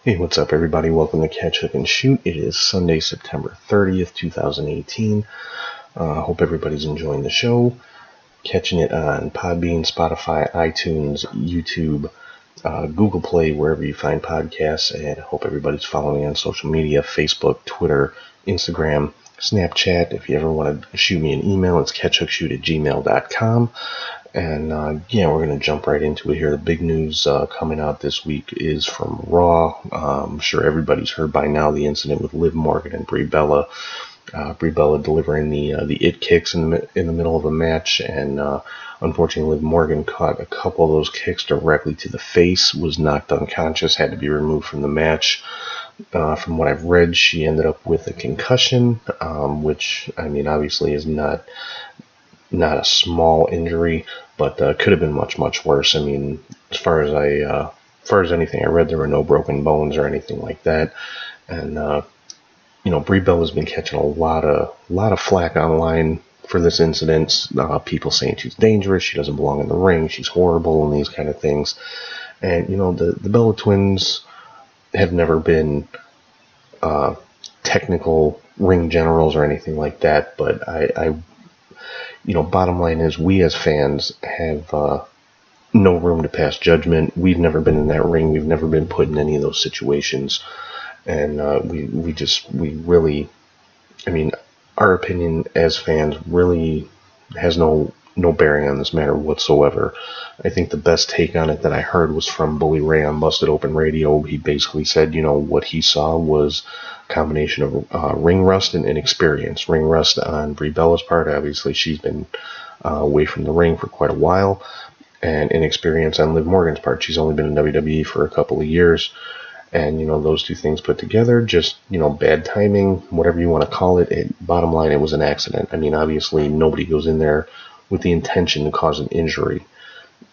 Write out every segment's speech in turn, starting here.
Hey, what's up, everybody? Welcome to Catch, Hook, and Shoot. It is Sunday, September 30th, 2018. Hope everybody's enjoying the show. Catching it on Podbean, Spotify, iTunes, YouTube, Google Play, wherever you find podcasts. And I hope everybody's following on social media, Facebook, Twitter, Instagram, Snapchat. If you ever want to shoot me an email, it's catchhookshoot@gmail.com. And we're going to jump right into it here. The big news coming out this week is from Raw. I'm sure everybody's heard by now the incident with Liv Morgan and Brie Bella. Brie Bella delivering the it kicks in the middle of a match, and unfortunately Liv Morgan caught a couple of those kicks directly to the face, was knocked unconscious, had to be removed from the match. From what I've read, she ended up with a concussion, which I mean obviously is not a small injury, but could have been much worse. I mean, as far as anything I read, there were no broken bones or anything like that. And Brie Bella's been catching a lot of flack online for this incident. People saying she's dangerous, she doesn't belong in the ring, she's horrible, and these kind of things. And the Bella twins have never been technical ring generals or anything like that, but I bottom line is we as fans have no room to pass judgment. We've never been in that ring. We've never been put in any of those situations. And we really, I mean, our opinion as fans really has no bearing on this matter whatsoever. I think the best take on it that I heard was from Bully Ray on Busted Open Radio. He basically said, what he saw was a combination of ring rust and inexperience. Ring rust on Brie Bella's part. Obviously, she's been away from the ring for quite a while. And inexperience on Liv Morgan's part. She's only been in WWE for a couple of years. And, those two things put together, just, bad timing, whatever you want to call it. Bottom line, it was an accident. I mean, obviously, nobody goes in there with the intention to cause an injury.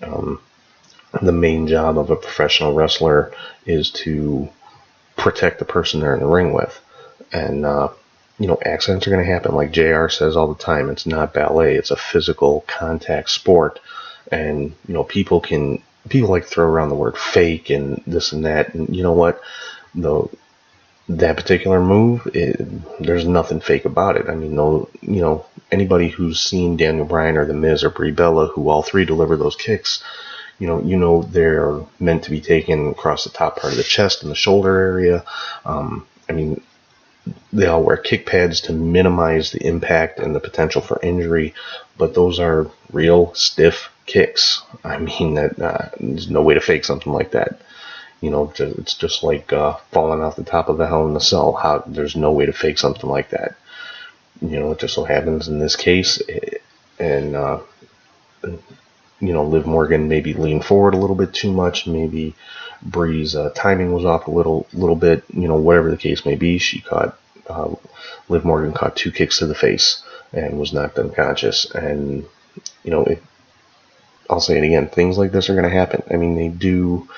The main job of a professional wrestler is to protect the person they're in the ring with. And, accidents are going to happen. Like JR says all the time, it's not ballet. It's a physical contact sport. And, people like to throw around the word fake and this and that. And you know what? That particular move, there's nothing fake about it. I mean, anybody who's seen Daniel Bryan or The Miz or Brie Bella, who all three deliver those kicks, they're meant to be taken across the top part of the chest and the shoulder area. I mean, they all wear kick pads to minimize the impact and the potential for injury, but those are real stiff kicks. I mean, there's no way to fake something like that. It's just like falling off the top of a Hell in a Cell. There's no way to fake something like that. It just so happens in this case, and Liv Morgan maybe leaned forward a little bit too much. Maybe Brie's timing was off a little bit. Whatever the case may be, Liv Morgan caught two kicks to the face and was knocked unconscious. And I'll say it again, things like this are going to happen. I mean, they do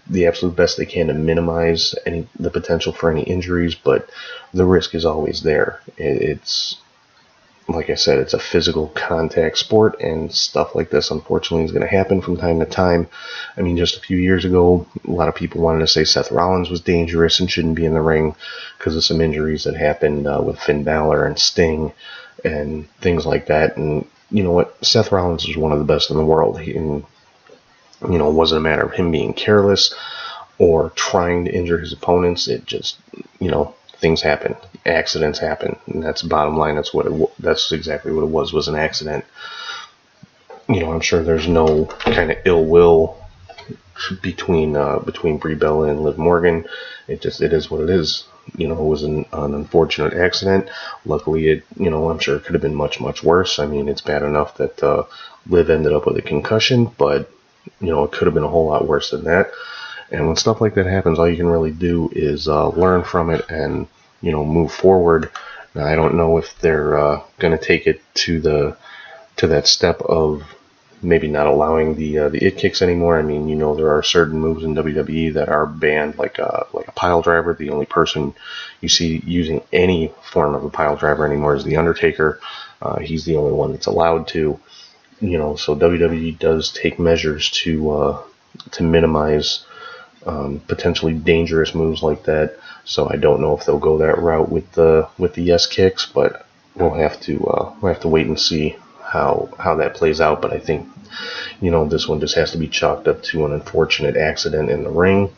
the absolute best they can to minimize the potential for any injuries, but the risk is always there. It's like I said, it's a physical contact sport, and stuff like this, unfortunately, is going to happen from time to time. I mean, just a few years ago, a lot of people wanted to say Seth Rollins was dangerous and shouldn't be in the ring because of some injuries that happened with Finn Balor and Sting and things like that. And you know what? Seth Rollins is one of the best in the world. It wasn't a matter of him being careless or trying to injure his opponents. It just, things happen, accidents happen, and that's the bottom line. That's exactly what it was an accident. I'm sure there's no kind of ill will between Brie Bella and Liv Morgan. It is what it is. It was an unfortunate accident. Luckily, I'm sure it could have been much worse. I mean, it's bad enough that Liv ended up with a concussion, but it could have been a whole lot worse than that. And when stuff like that happens, all you can really do is learn from it and, move forward. Now, I don't know if they're going to take it to that step of maybe not allowing the it kicks anymore. I mean, there are certain moves in WWE that are banned, like a pile driver. The only person you see using any form of a pile driver anymore is The Undertaker. He's the only one that's allowed to. So WWE does take measures to minimize potentially dangerous moves like that. So I don't know if they'll go that route with the yes kicks, but we'll have to wait and see how that plays out. But I think this one just has to be chalked up to an unfortunate accident in the ring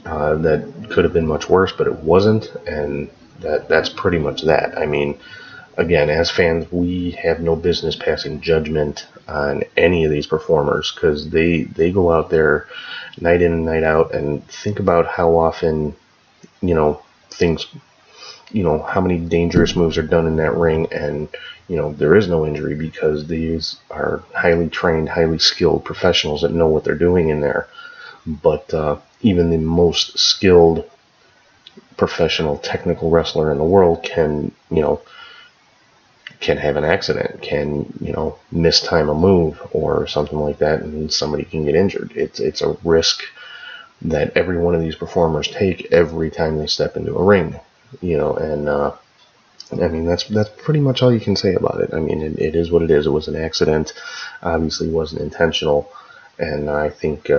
that could have been much worse, but it wasn't, and that's pretty much that. I mean, again, as fans, we have no business passing judgment on any of these performers because they go out there night in and night out, and think about how often things, how many dangerous moves are done in that ring, and there is no injury because these are highly trained, highly skilled professionals that know what they're doing in there. But even the most skilled professional technical wrestler in the world can have an accident, can mistime a move or something like that, and somebody can get injured. It's a risk that every one of these performers take every time they step into a ring, and I mean that's pretty much all you can say about it. I mean it is what it is. It was an accident, obviously wasn't intentional, and I think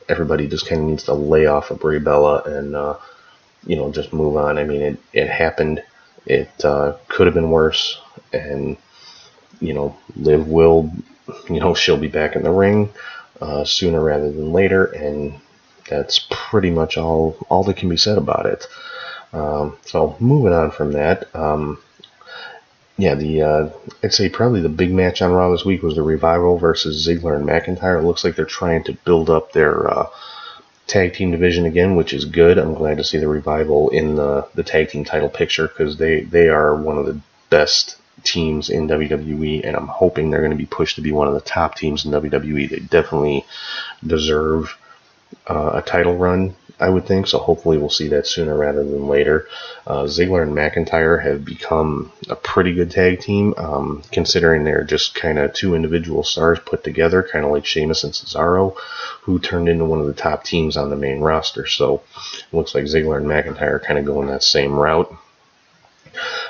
everybody just kind of needs to lay off of Brie Bella and just move on. I mean it happened. It could have been worse, and Liv will, she'll be back in the ring sooner rather than later, and that's pretty much all that can be said about it. So moving on from that, yeah, I'd say probably the big match on Raw this week was the Revival versus Ziggler and McIntyre. It looks like they're trying to build up their tag team division again, which is good. I'm glad to see the Revival in the tag team title picture because they are one of the best teams in WWE, and I'm hoping they're going to be pushed to be one of the top teams in WWE. They definitely deserve a title run, I would think, so hopefully we'll see that sooner rather than later. Ziggler and McIntyre have become a pretty good tag team, considering they're just kind of two individual stars put together, kind of like Sheamus and Cesaro, who turned into one of the top teams on the main roster. So it looks like Ziggler and McIntyre are kind of going that same route.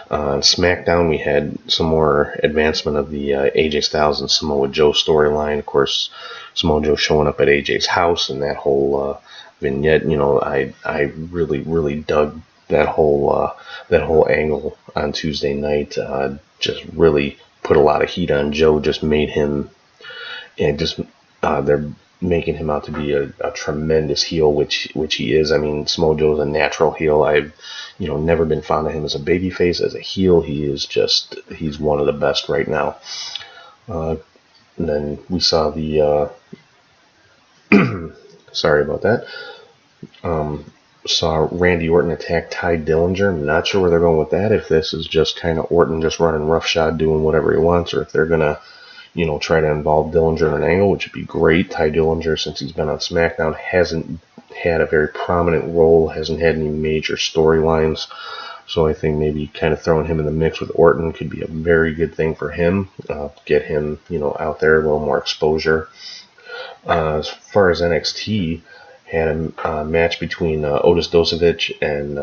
On SmackDown, we had some more advancement of the AJ Styles and Samoa Joe storyline. Of course, Samoa Joe showing up at AJ's house and that whole vignette. I really dug that whole angle on Tuesday night. Just really put a lot of heat on Joe. Just made him, and just they're making him out to be a tremendous heel, which he is. I mean, Samoa Joe's a natural heel. I've never been fond of him as a babyface. As a heel, he's one of the best right now. And then we saw the sorry about that. Saw Randy Orton attack Ty Dillinger. I'm not sure where they're going with that. If this is just kind of Orton just running roughshod, doing whatever he wants, or if they're gonna try to involve Dillinger in an angle, which would be great. Ty Dillinger, since he's been on SmackDown, hasn't had a very prominent role, hasn't had any major storylines. So I think maybe kind of throwing him in the mix with Orton could be a very good thing for him. Get him, out there, a little more exposure. As far as NXT, had a match between Otis Dosovich and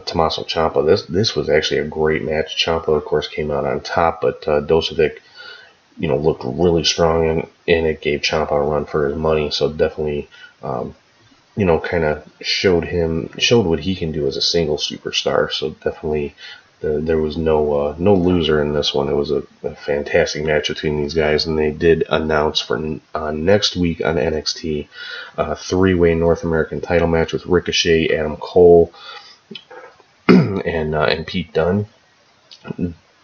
Tommaso Ciampa. This was actually a great match. Ciampa, of course, came out on top, but Dosovich looked really strong, and it gave Ciampa a run for his money. So definitely, kind of showed what he can do as a single superstar. So definitely, there was no loser in this one. It was a fantastic match between these guys, and they did announce for next week on NXT a three-way North American title match with Ricochet, Adam Cole, and Pete Dunne.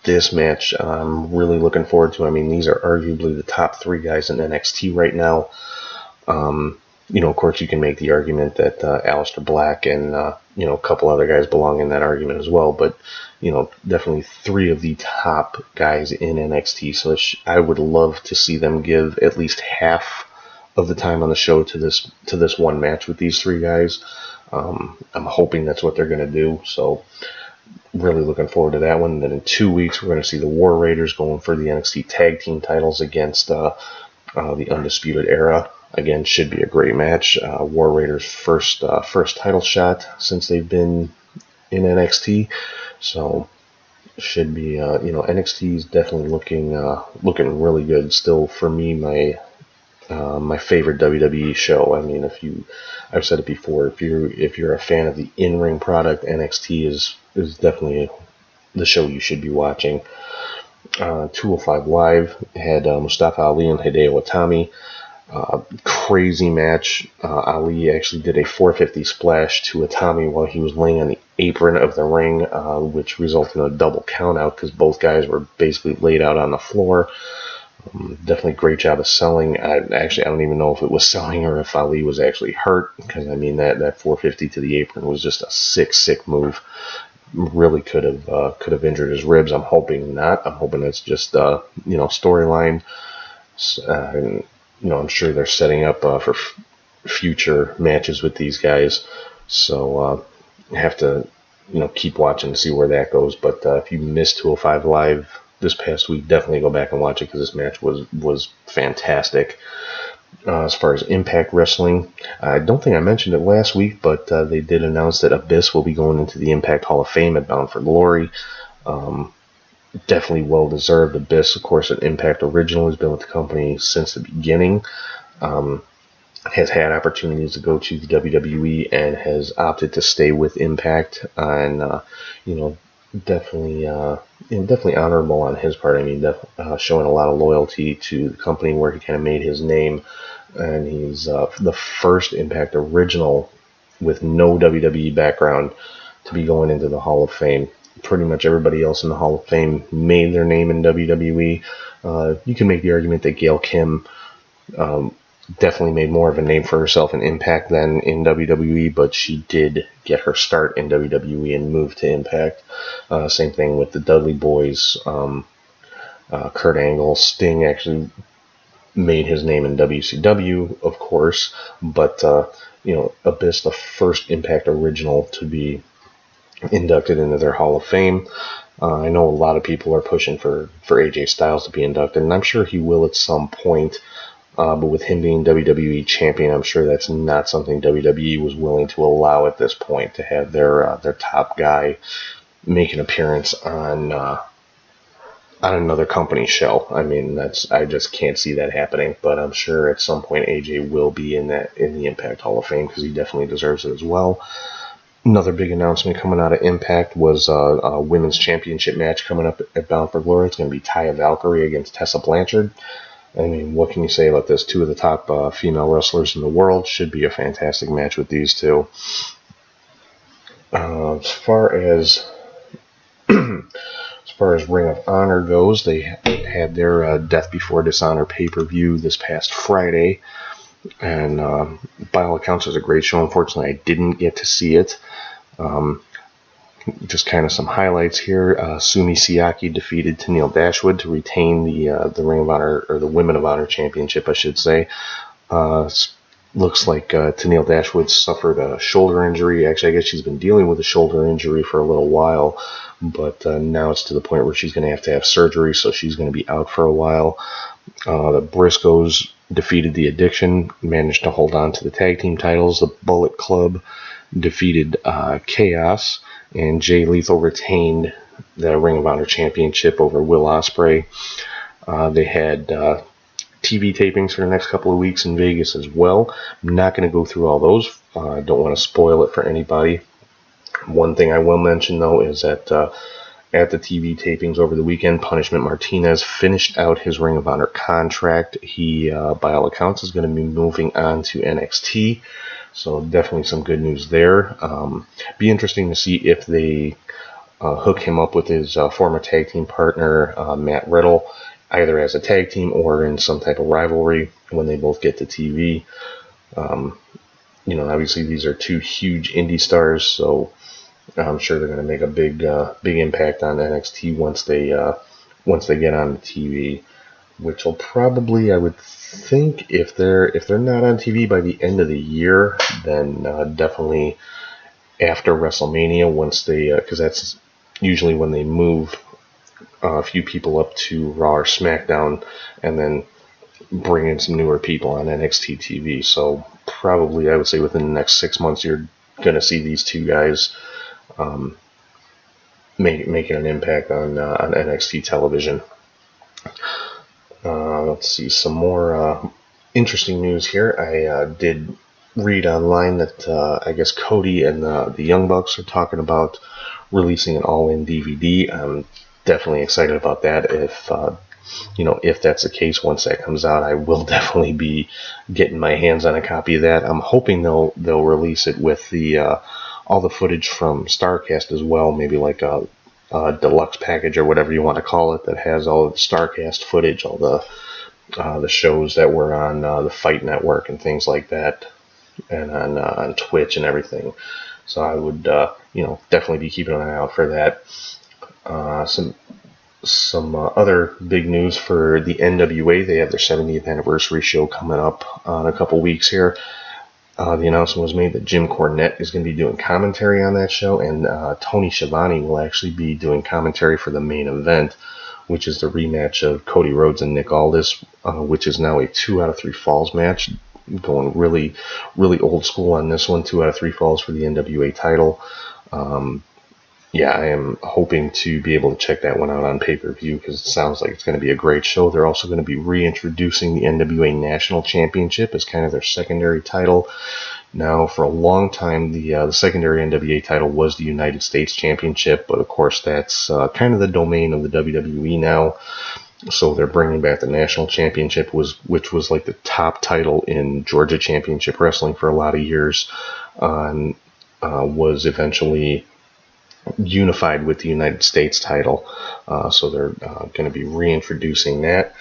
This match I'm really looking forward to. I mean, these are arguably the top three guys in NXT right now. Of course, you can make the argument that Aleister Black and a couple other guys belong in that argument as well. But definitely three of the top guys in NXT. So I would love to see them give at least half of the time on the show to this one match with these three guys. I'm hoping that's what they're going to do. So really looking forward to that one. And then in 2 weeks, we're going to see the War Raiders going for the NXT Tag Team titles against the Undisputed Era. Again, should be a great match. War Raiders' first title shot since they've been in NXT. So should be NXT is definitely looking really good. Still, for me, my favorite WWE show. I mean, I've said it before, if you're a fan of the in-ring product, NXT is definitely the show you should be watching. 205 Live had Mustafa Ali and Hideo Itami. Crazy match. Ali actually did a 450 splash to Itami while he was laying on the apron of the ring, which resulted in a double count out because both guys were basically laid out on the floor. Definitely great job of selling. I don't even know if it was selling or if Ali was actually hurt, because I mean that 450 to the apron was just a sick move. Really could have injured his ribs. I'm hoping not. I'm hoping it's just storyline. And, I'm sure they're setting up for future matches with these guys. So have to keep watching to see where that goes. But if you missed 205 Live this past week, definitely go back and watch it, because this match was fantastic. As far as Impact Wrestling, I don't think I mentioned it last week, but they did announce that Abyss will be going into the Impact Hall of Fame at Bound for Glory. Definitely well deserved. Abyss, of course, an Impact original, has been with the company since the beginning. Has had opportunities to go to the WWE and has opted to stay with Impact, and definitely honorable on his part. I mean, showing a lot of loyalty to the company where he kind of made his name, and he's the first Impact original with no WWE background to be going into the Hall of Fame. Pretty much everybody else in the Hall of Fame made their name in WWE. You can make the argument that Gail Kim definitely made more of a name for herself in Impact than in WWE, but she did get her start in WWE and move to Impact. Same thing with the Dudley Boys. Kurt Angle, Sting actually made his name in WCW, of course, but Abyss, the first Impact original to be inducted into their Hall of Fame. I know a lot of people are pushing for AJ Styles to be inducted, and I'm sure he will at some point. But with him being WWE champion, I'm sure that's not something WWE was willing to allow at this point, to have their top guy make an appearance on another company show. I mean, I just can't see that happening. But I'm sure at some point AJ will be in the Impact Hall of Fame, because he definitely deserves it as well. Another big announcement coming out of Impact was a women's championship match coming up at Bound for Glory. It's going to be Taya Valkyrie against Tessa Blanchard. I mean, what can you say about this? Two of the top female wrestlers in the world. Should be a fantastic match with these two. As far as Ring of Honor goes, they had their Death Before Dishonor pay-per-view this past Friday, and by all accounts, it was a great show. Unfortunately, I didn't get to see it. Just kind of some highlights here. Sumi Siaki defeated Tenille Dashwood to retain the Ring of Honor, or the Women of Honor Championship, I should say. Looks like Tenille Dashwood suffered a shoulder injury. Actually, I guess she's been dealing with a shoulder injury for a little while, but now it's to the point where she's going to have surgery, so she's going to be out for a while. The Briscoes defeated The Addiction, managed to hold on to the tag team titles. The Bullet Club defeated Chaos, and Jay Lethal retained the Ring of Honor Championship over Will Ospreay. They had TV tapings for the next couple of weeks in Vegas as well. I'm not going to go through all those. I don't want to spoil it for anybody. One thing I will mention, though, is that at the TV tapings over the weekend, Punishment Martinez finished out his Ring of Honor contract. He, by all accounts, is going to be moving on to NXT. So definitely some good news there. Be interesting to see if they hook him up with his former tag team partner, Matt Riddle, either as a tag team or in some type of rivalry when they both get to TV. Obviously these are two huge indie stars, so I'm sure they're going to make a big impact on NXT once they get on the TV, which will probably, I would think, if they're not on TV by the end of the year, then definitely after WrestleMania, once they, because that's usually when they move a few people up to Raw or SmackDown, and then bring in some newer people on NXT TV. So probably, I would say, within the next 6 months, you're going to see these two guys making an impact on NXT television. Let's see, some more interesting news here. I did read online that I guess Cody and the Young Bucks are talking about releasing an all-in DVD. I'm definitely excited about that. If that's the case, once that comes out, I will definitely be getting my hands on a copy of that. I'm hoping they'll release it with the all the footage from Starcast as well, maybe like a deluxe package or whatever you want to call it, that has all of the Starcast footage, all the shows that were on the Fight Network and things like that, and on Twitch and everything. So I would definitely be keeping an eye out for that. Some other big news for the NWA. They have their 70th anniversary show coming up in a couple weeks here. The announcement was made that Jim Cornette is going to be doing commentary on that show, and Tony Schiavone will actually be doing commentary for the main event, which is the rematch of Cody Rhodes and Nick Aldis, which is now a 2 out of 3 falls match. Going really, really old school on this one. 2 out of 3 falls for the NWA title. I am hoping to be able to check that one out on pay-per-view because it sounds like it's going to be a great show. They're also going to be reintroducing the NWA National Championship as kind of their secondary title. Now, for a long time, the secondary NWA title was the United States Championship, but of course that's kind of the domain of the WWE now. So they're bringing back the National Championship, which was like the top title in Georgia Championship Wrestling for a lot of years, and was eventually unified with the United States title. So they're going to be reintroducing that.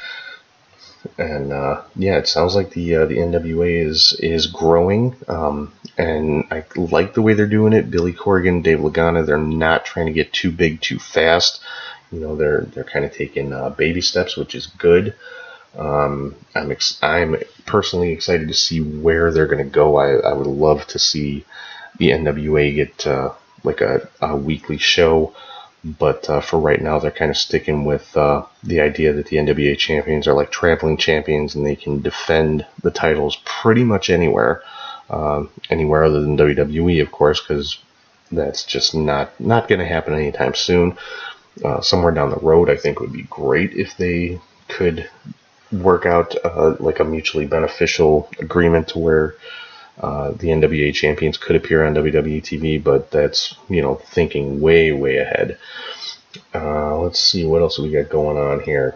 And it sounds like the NWA is growing, and I like the way they're doing it. Billy Corgan, Dave Lagana, they're not trying to get too big too fast. They're kind of taking baby steps, which is good. I'm personally excited to see where they're going to go. I would love to see the NWA get like a weekly show. But for right now, they're kind of sticking with the idea that the NWA champions are like traveling champions and they can defend the titles pretty much anywhere other than WWE, of course, because that's just not going to happen anytime soon. Somewhere down the road, I think would be great if they could work out like a mutually beneficial agreement to where the NWA champions could appear on WWE TV, but that's, thinking way, way ahead. Let's see, what else we got going on here?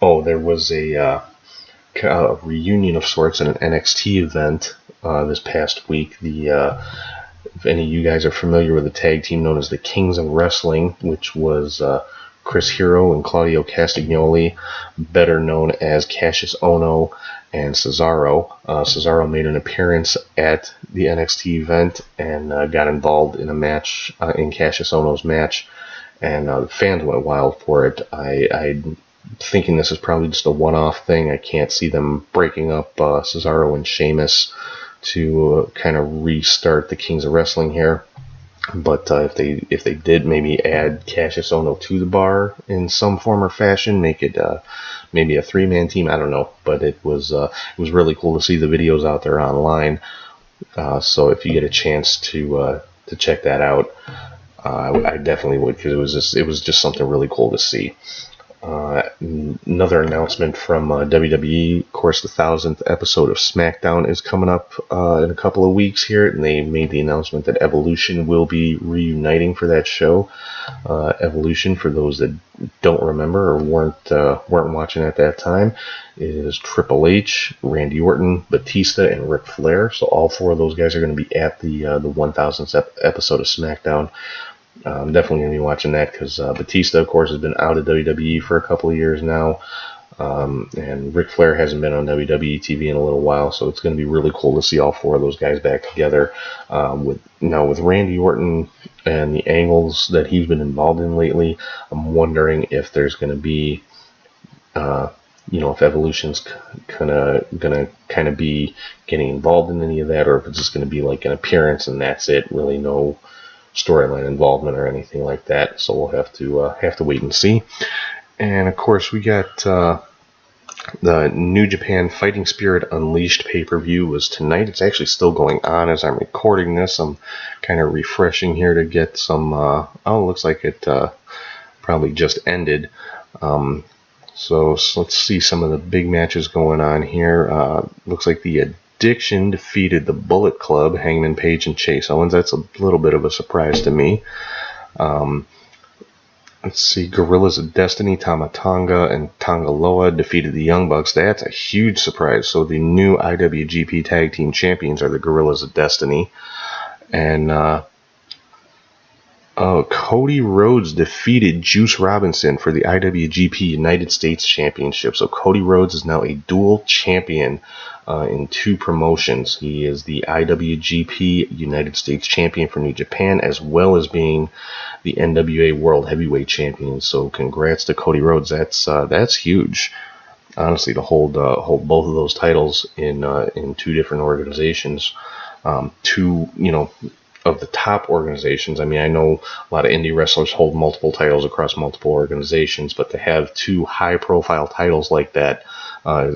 Oh, there was a reunion of sorts at an NXT event this past week. If any of you guys are familiar with the tag team known as the Kings of Wrestling, which was Chris Hero and Claudio Castagnoli, better known as Cassius Ohno and Cesaro. Cesaro made an appearance at the NXT event and got involved in a match, in Cassius Ohno's match, and the fans went wild for it. I'm thinking this is probably just a one-off thing. I can't see them breaking up Cesaro and Sheamus to kind of restart the Kings of Wrestling here. But if they did maybe add Cassius Ohno to the bar in some form or fashion, make it maybe a 3-man team, I don't know. But it was really cool to see the videos out there online. So if you get a chance to check that out, I definitely would, because it was just something really cool to see. Another announcement from WWE, of course, the 1000th episode of SmackDown is coming up in a couple of weeks here, and they made the announcement that Evolution will be reuniting for that show. Evolution, for those that don't remember or weren't watching at that time, is Triple H, Randy Orton, Batista, and Ric Flair. So all 4 of those guys are going to be at the 1000th episode of SmackDown. I'm definitely going to be watching that because Batista, of course, has been out of WWE for a couple of years now. And Ric Flair hasn't been on WWE TV in a little while, so it's going to be really cool to see all 4 of those guys back together. With Randy Orton and the angles that he's been involved in lately, I'm wondering if there's going to be, if Evolution's gonna kind of be getting involved in any of that, or if it's just going to be like an appearance and that's it. Really, no storyline involvement or anything like that. So we'll have to wait and see. And of course, we got the New Japan Fighting Spirit Unleashed pay-per-view was tonight. It's actually still going on as I'm recording this. I'm kind of refreshing here to get some. Looks like it probably just ended. So let's see some of the big matches going on here. Looks like the Addiction defeated the Bullet Club, Hangman Page and Chase Owens. That's a little bit of a surprise to me. Let's see, Gorillas of Destiny, Tama Tonga, and Tongaloa defeated the Young Bucks. That's a huge surprise. So the new IWGP Tag Team Champions are the Gorillas of Destiny. And Cody Rhodes defeated Juice Robinson for the IWGP United States Championship. So Cody Rhodes is now a dual champion in 2 promotions. He is the IWGP United States Champion for New Japan, as well as being the NWA World Heavyweight Champion. So congrats to Cody Rhodes. That's huge. Honestly, to hold both of those titles in 2 different organizations, 2 of the top organizations. I mean, I know a lot of indie wrestlers hold multiple titles across multiple organizations, but to have 2 high-profile titles like that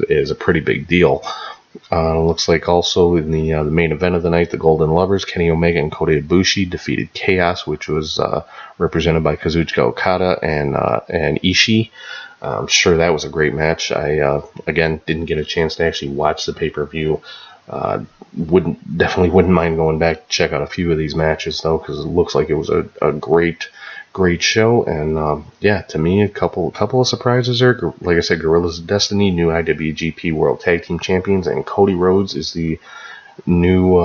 is a pretty big deal. Looks like also in the main event of the night, the Golden Lovers, Kenny Omega and Kota Ibushi defeated Chaos, which was represented by Kazuchika Okada and Ishii. I'm sure that was a great match. I again didn't get a chance to actually watch the pay-per-view. Definitely wouldn't mind going back to check out a few of these matches though, because it looks like it was a great show. And yeah, to me, a couple of surprises there. Like I said, Gorillas of Destiny, new IWGP World Tag Team Champions, and Cody Rhodes is the new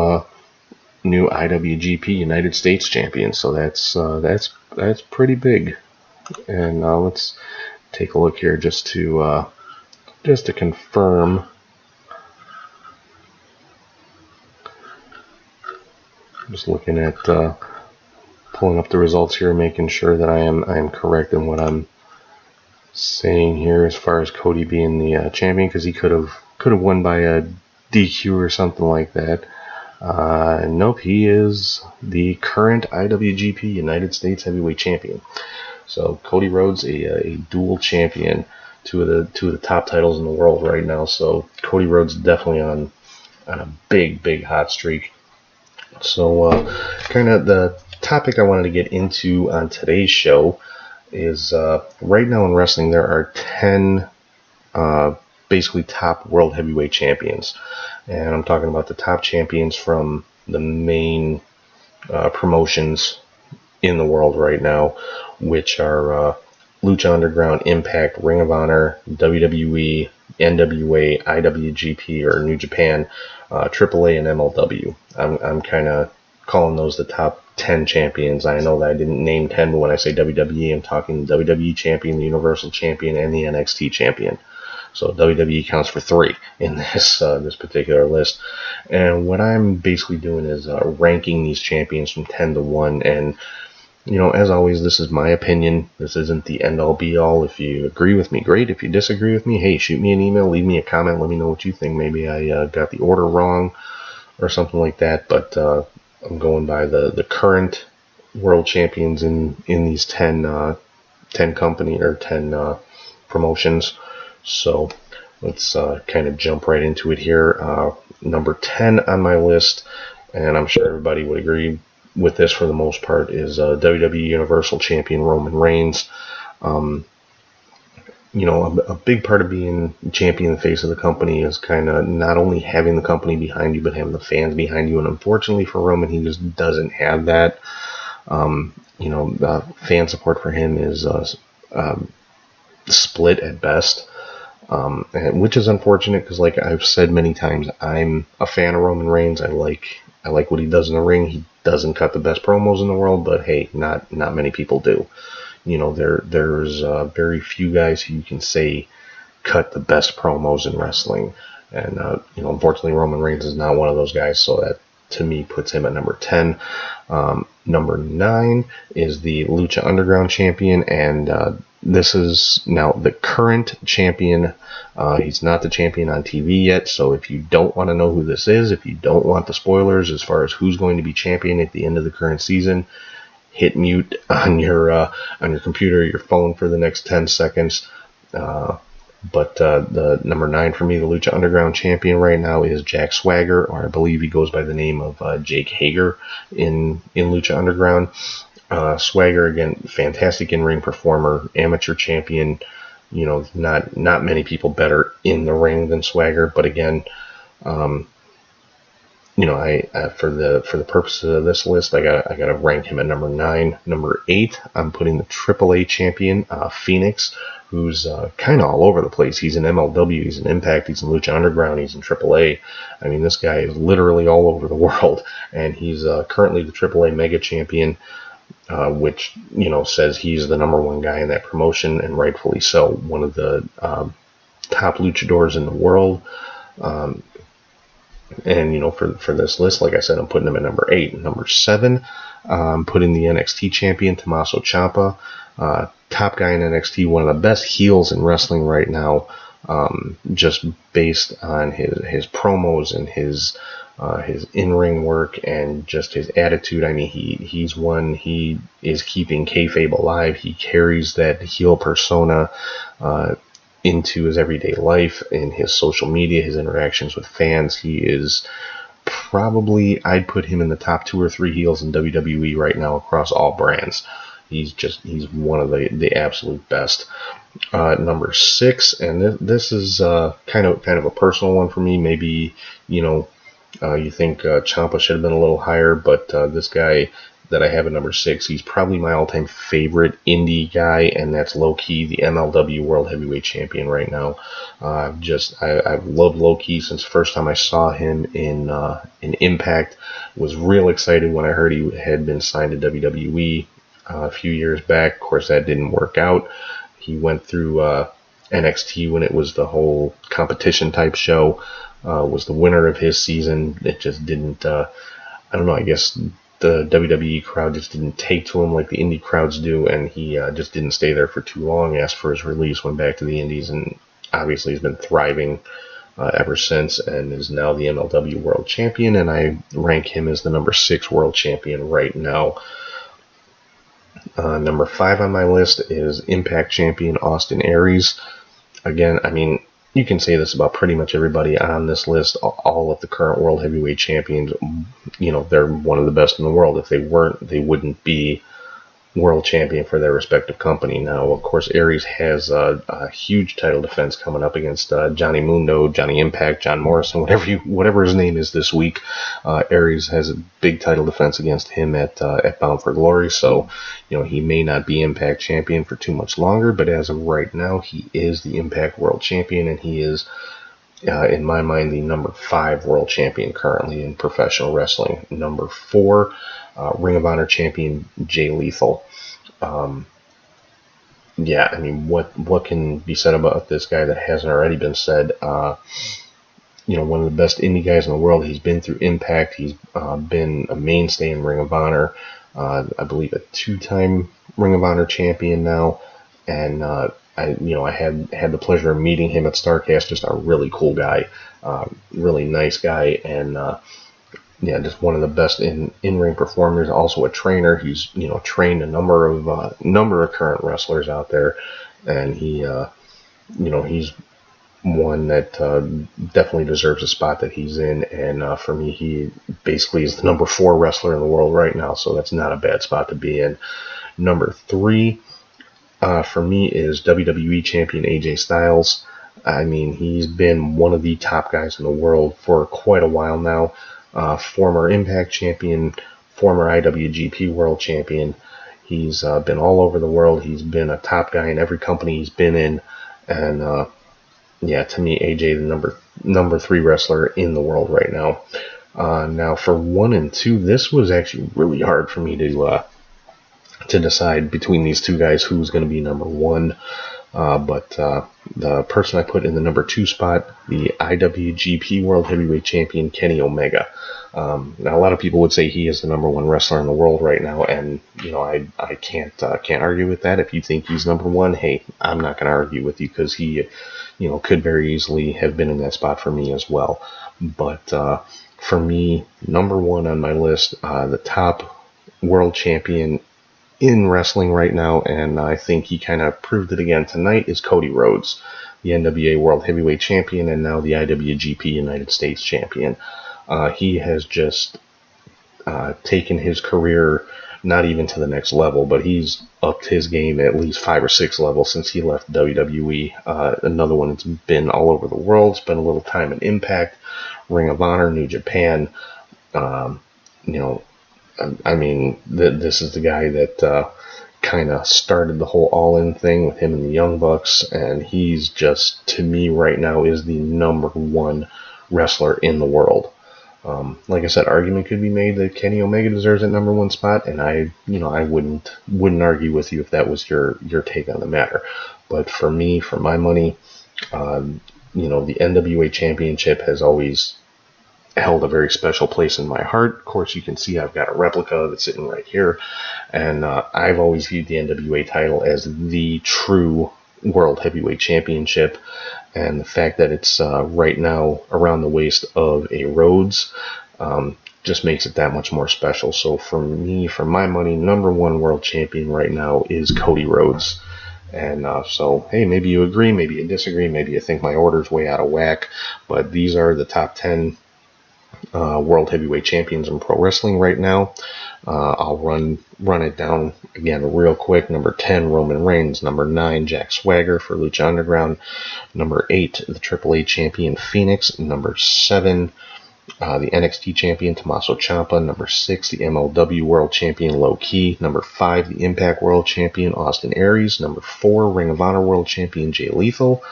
IWGP United States Champion. So that's pretty big. And let's take a look here just to confirm. Just looking at pulling up the results here, making sure that I am correct in what I'm saying here as far as Cody being the champion, because he could have won by a DQ or something like that. Nope, he is the current IWGP United States Heavyweight Champion. So Cody Rhodes, a dual champion, two of the top titles in the world right now. So Cody Rhodes definitely on a big hot streak. So kind of the topic I wanted to get into on today's show is right now in wrestling there are 10 basically top world heavyweight champions, and I'm talking about the top champions from the main promotions in the world right now, which are Lucha Underground, Impact, Ring of Honor, WWE, NWA, IWGP or New Japan, AAA, and MLW. I'm kind of calling those the top 10 champions. I know that I didn't name 10, but when I say WWE, I'm talking WWE Champion, the Universal Champion, and the NXT Champion. So WWE counts for 3 in this particular list. And what I'm basically doing is ranking these champions from 10 to 1. And as always, this is my opinion. This isn't the end-all be-all. If you agree with me, great. If you disagree with me, hey, shoot me an email, leave me a comment, let me know what you think. Maybe I got the order wrong or something like that. But I'm going by the current world champions in these 10 company or 10 promotions. So let's kind of jump right into it here. Number 10 on my list, and I'm sure everybody would agree with this for the most part, is WWE Universal Champion Roman Reigns. A big part of being champion, the face of the company, is kind of not only having the company behind you, but having the fans behind you. And unfortunately for Roman, he just doesn't have that. Fan support for him is split at best. Which is unfortunate because, like I've said many times, I'm a fan of Roman Reigns. I like what he does in the ring. He doesn't cut the best promos in the world, but hey, not many people do. There's very few guys who you can say cut the best promos in wrestling, and unfortunately, Roman Reigns is not one of those guys. So that to me puts him at number 10. Number 9 is the Lucha Underground champion, and this is now the current champion. He's not the champion on TV yet, so if you don't want to know who this is, if you don't want the spoilers as far as who's going to be champion at the end of the current season, hit mute on your computer or your phone for the next 10 seconds. But the number 9 for me, the Lucha Underground champion right now, is Jack Swagger, or I believe he goes by the name of Jake Hager in Lucha Underground. Swagger, again, fantastic in-ring performer, amateur champion, not many people better in the ring than Swagger. But again, I for the purposes of this list, I gotta rank him at number 9. Number 8, I'm putting the AAA champion, Phoenix, who's kind of all over the place. He's in MLW, he's in Impact, he's in Lucha Underground, he's in AAA. I mean, this guy is literally all over the world, and he's currently the AAA Mega Champion, which says he's the number one guy in that promotion, and rightfully so. One of the top luchadors in the world. And for this list, like I said, I'm putting him at number 8. Number 7, I'm putting the NXT champion, Tommaso Ciampa, top guy in NXT, one of the best heels in wrestling right now, just based on his promos and his in-ring work and just his attitude. I mean, he is keeping kayfabe alive. He carries that heel persona into his everyday life, in his social media, his interactions with fans. He is probably, I'd put him in the top 2 or 3 heels in WWE right now across all brands. He's one of the absolute best. Number 6, and this is kind of a personal one for me. Maybe you think Ciampa should have been a little higher, but this guy that I have at number 6, he's probably my all-time favorite indie guy, and that's Low Ki, the MLW World Heavyweight Champion right now. I've loved Low Ki since the first time I saw him in Impact. Was real excited when I heard he had been signed to WWE a few years back. Of course, that didn't work out. He went through NXT when it was the whole competition type show. Was the winner of his season. It just didn't. I don't know. I guess the WWE crowd just didn't take to him like the indie crowds do, and he just didn't stay there for too long. Asked for his release, went back to the indies, and obviously has been thriving ever since, and is now the MLW World Champion, and I rank him as the number 6 World Champion right now. Number 5 on my list is Impact Champion Austin Aries. Again, I mean, you can say this about pretty much everybody on this list. All of the current World Heavyweight Champions, they're one of the best in the world. If they weren't, they wouldn't be World Champion for their respective company. Now, of course, Aries has a huge title defense coming up against Johnny Mundo, Johnny Impact, John Morrison, whatever his name is this week. Aries has a big title defense against him at Bound for Glory, so he may not be Impact Champion for too much longer, but as of right now, he is the Impact World Champion, and he is, in my mind, the number 5 World Champion currently in professional wrestling. Number 4, Ring of Honor Champion Jay Lethal. Yeah, I mean, what can be said about this guy that hasn't already been said? One of the best indie guys in the world. He's been through Impact. He's been a mainstay in Ring of Honor. I believe a 2-time Ring of Honor champion now, and I had the pleasure of meeting him at StarCast. Just a really cool guy, really nice guy, and just one of the best in-ring performers. Also a trainer. He's trained a number of current wrestlers out there, and he's one that definitely deserves a spot that he's in. And for me, he basically is the number 4 wrestler in the world right now, so that's not a bad spot to be in. Number 3 for me is WWE Champion AJ Styles. I mean, he's been one of the top guys in the world for quite a while now. Former Impact Champion, former IWGP World Champion. He's been all over the world. He's been a top guy in every company he's been in, and to me, AJ the number 3 wrestler in the world right now. Now for 1 and 2, this was actually really hard for me to decide between these two guys who's going to be number 1. But the person I put in the number 2 spot, the IWGP World Heavyweight Champion, Kenny Omega. Now, a lot of people would say he is the number 1 wrestler in the world right now, and I can't argue with that. If you think he's number 1, hey, I'm not going to argue with you, because he, could very easily have been in that spot for me as well. But for me, number 1 on my list, the top world champion in wrestling right now, and I think he kind of proved it again tonight, is Cody Rhodes, the NWA World Heavyweight Champion and now the IWGP United States Champion. He has just taken his career not even to the next level, but he's upped his game at least 5 or 6 levels since he left WWE. Another one that's been all over the world, spent a little time in Impact, Ring of Honor, New Japan. Um, you know, I mean, this is the guy that kind of started the whole All-In thing with him and the Young Bucks, and he's just, to me right now, is the number one wrestler in the world. Like I said, argument could be made that Kenny Omega deserves that number one spot, and I wouldn't argue with you if that was your take on the matter. But for me, for my money, the NWA Championship has always held a very special place in my heart. Of course, you can see I've got a replica that's sitting right here, and I've always viewed the NWA title as the true World Heavyweight Championship, and the fact that it's right now around the waist of a Rhodes just makes it that much more special. So for me, for my money, number one world champion right now is Cody Rhodes. And so, hey, maybe you agree, maybe you disagree, maybe you think my order's way out of whack, but these are the top 10 World Heavyweight Champions in pro wrestling right now. I'll run it down again real quick. Number 10, Roman Reigns. Number 9, Jack Swagger for Lucha Underground. Number 8, the AAA champion Phoenix. Number 7, the NXT champion Tommaso Ciampa. Number 6, the MLW World Champion Low Ki. Number 5, the Impact World Champion Austin Aries. Number 4, Ring of Honor World Champion Jay Lethal.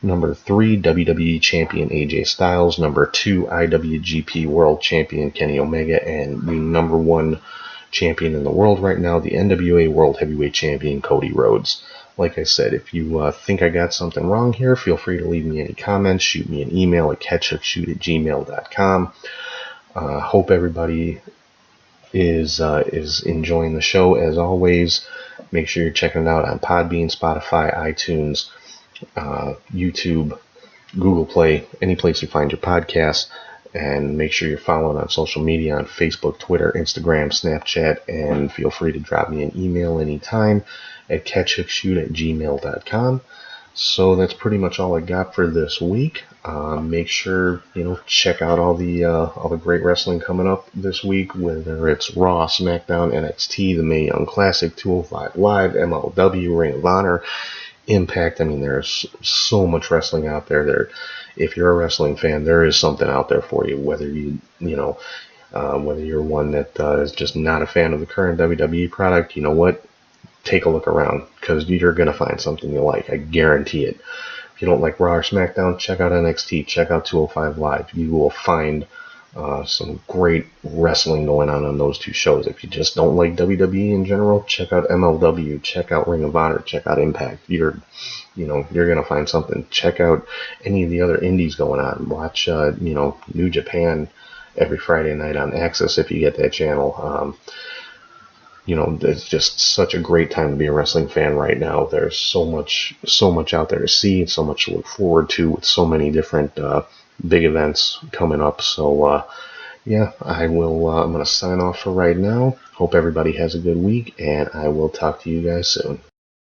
Number 3, WWE Champion AJ Styles. Number 2, IWGP World Champion Kenny Omega. And the number 1 champion in the world right now, the NWA World Heavyweight Champion Cody Rhodes. Like I said, if you think I got something wrong here, feel free to leave me any comments. Shoot me an email at catchupshoot@gmail.com. Hope everybody is enjoying the show. As always, make sure you're checking it out on Podbean, Spotify, iTunes, YouTube, Google Play, any place you find your podcasts, and make sure you're following on social media on Facebook, Twitter, Instagram, Snapchat, and feel free to drop me an email anytime at catchupshoot@gmail.com. So that's pretty much all I got for this week. Make sure check out all the great wrestling coming up this week, whether it's Raw, SmackDown, NXT, the Mae Young Classic, 205 Live, MLW, Ring of Honor, Impact. I mean, there's so much wrestling out there. If you're a wrestling fan, there is something out there for you. Whether whether you're one that is just not a fan of the current WWE product, you know what? Take a look around, because you're gonna find something you like. I guarantee it. If you don't like Raw or SmackDown, check out NXT. Check out 205 Live. You will find some great wrestling going on those two shows. If you just don't like WWE in general, check out MLW, check out Ring of Honor, check out Impact. You're gonna find something. Check out any of the other indies going on. Watch New Japan every Friday night on Access if you get that channel. It's just such a great time to be a wrestling fan right now. There's so much out there to see, so much to look forward to, with so many different big events coming up. So I'm going to sign off for right now. Hope everybody has a good week, and I will talk to you guys soon.